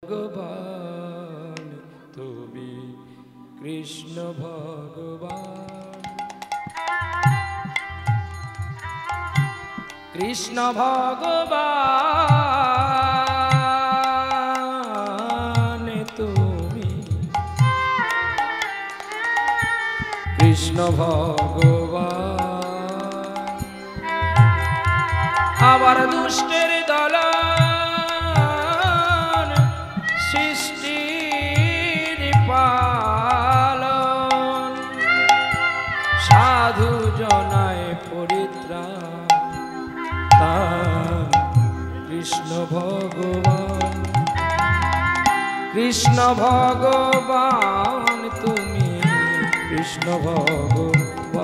ভগবান তুমি কৃষ্ণ ভগবান কৃষ্ণ ভগবান তুমি কৃষ্ণ ভগবান আবার দুষ্টের দল সৃষ্টির পালন সাধু জনায় পরিত্রাণ কৃষ্ণ ভগবান কৃষ্ণ ভগবান তুমি কৃষ্ণ ভগবান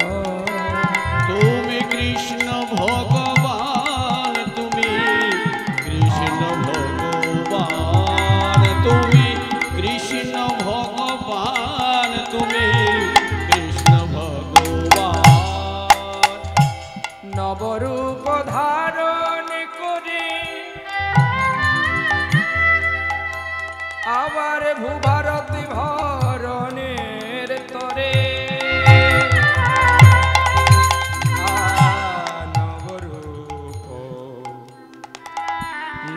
তুমি কৃষ্ণ ভগবান তুমি কৃষ্ণ ভগবান তুমি কৃষ্ণ ভগবান তুমি কৃষ্ণ ভগবান নবরূপ ধারণ করে আবার ভূভারতী ভরণের তরে নবরূপ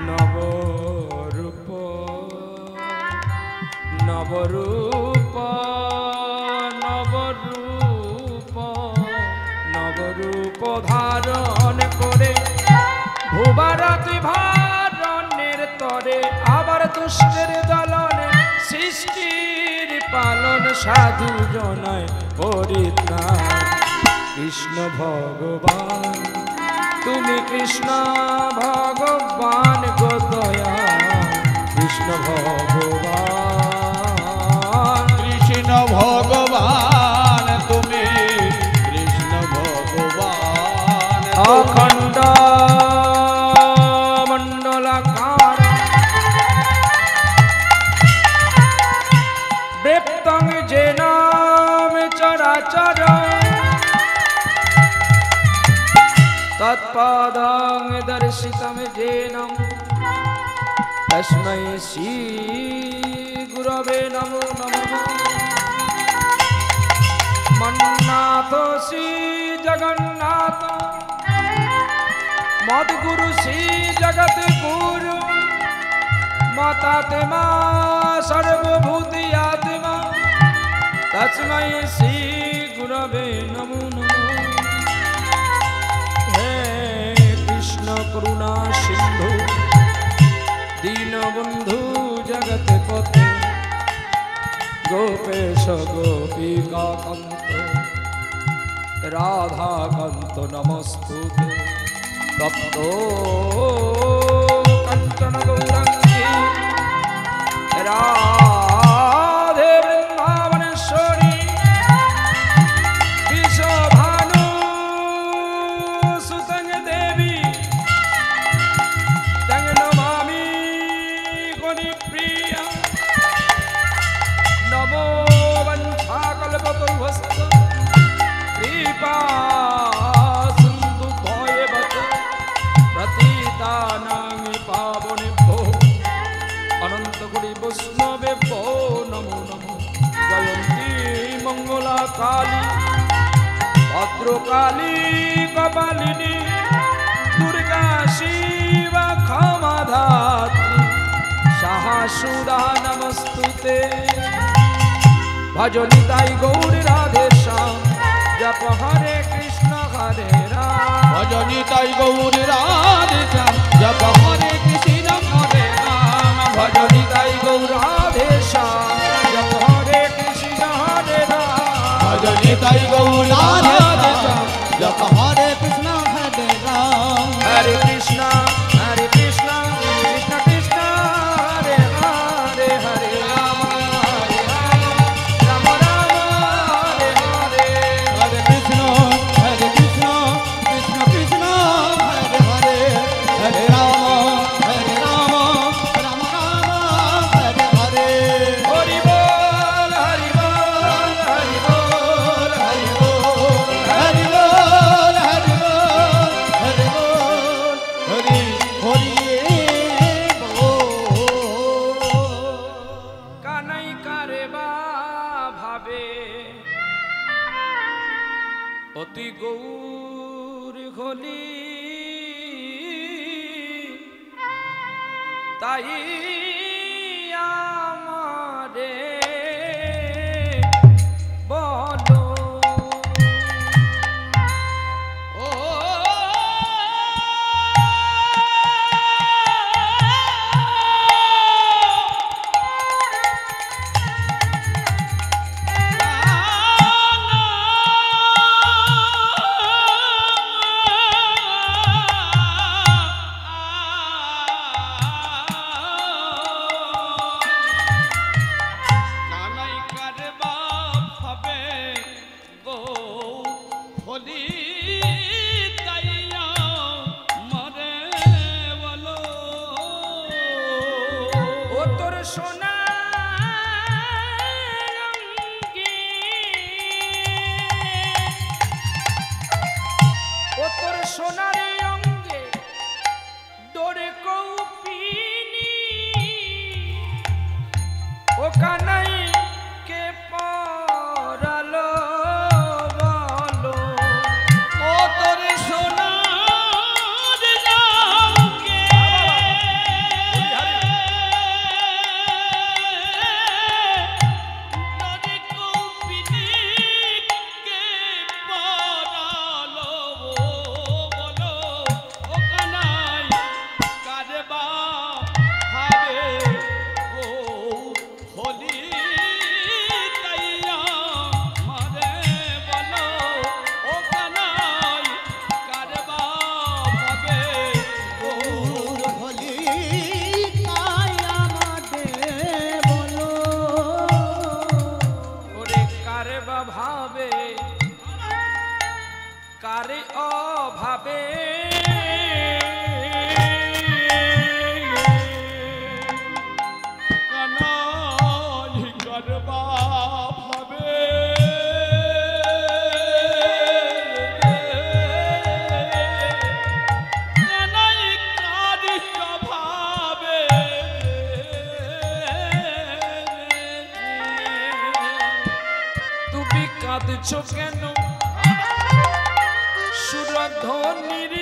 নবরূপ নবরূপ নবরূপ নবরূপ ধারণ করে ভূভারতী ভরণের তরে আবার দুষ্টের দলনে সৃষ্টির পালন সাধু জনায় পরিত্রাণ কৃষ্ণ ভগবান তুমি কৃষ্ণ ভগবান গো দয়া কৃষ্ণ ভগবান কৃষ্ণ ভগবান তুমি কৃষ্ণ ভগবান অখণ্ড মণ্ডলাকার ব্যপ্তং যেন চরাচর তৎপদং দর্শিতং যেন তস্मै শ্রী গুরবে নমো নমঃ মন্নাথ শ্রী জগন্নাথ মদ্গুরু শ্রী জগৎ গুরু মাতাত্মা সর্বভূতি আত্মা তস্मै শ্রী গুরবে নমো নমঃ হে কৃষ্ণ করুণা সিন্ধু দীনবন্ধু জগৎপতে গোপেশ গোপিকা কান্ত রাধা কান্ত নমস্তুতে তপ্ত কাঞ্চন গৌরাঙ্গী রাধে বৃন্দাবনেশ্বরী বিশ্বভানু সুতং দেবী তং নমামি গণিপ্রিয়া নমো বঞ্ছাকল্পতরুভ্যশ্চ কৃপা সিন্ধু ভয়েবচ প্রতীতানাং পাবনেভ্যো অনন্তকোটি বৈষ্ণবেভ্যো নমো নমো জয়ন্তী মঙ্গলা কালী ভদ্রকালী কপালিনী দুর্গা শিবা ক্ষমা ধাত্রী সাহসুরা নমস্তুতে ভজনি তাই গৌর রাধে শ্যাম জপ হরে কৃষ্ণ হরে রাম ভজনি তাই গৌর রাধে শ্যাম জপ হরে কৃষ্ণ হরে রাম ভজনি তাই গৌর রাধে শ্যাম জপ হরে কৃষ্ণ হরে রাম ভজনি তাই গৌর রাধে শ্যাম জপ হরে কৃষ্ণ হরে রাম হরে কৃষ্ণ কৃষ্ণ কৃষ্ণ হরে হরে হরে রাম হরে রাম রাম রাম হরে হরে হরে কৃষ্ণ কৃষ্ণ কৃষ্ণ হরে হরে হরে রাম রাম রাম হরে হরে হরি বল হরি বল হরি বল হরি বল অতি গৌর হলি তাই আমারে বলো ও সোনারে অঙ্গে ডোরে কৌপিনি ও কানাই কে পরালো বলো ও তোর সোনার রঙে ডোরে কৌপিনি কে পরালো বলো ও কানাই কারবা হবে ও হোলি তাইয়া মারে বলো ও কানাই কারবা হবে ও হোলি তাই আমাদের বলো ওরে কারে বা ভাবে কারে অভাবে কানাই কারবা হবে কানাই কারিকা ভাবে তুমি কাঁদছো কেন সুরধ্বনির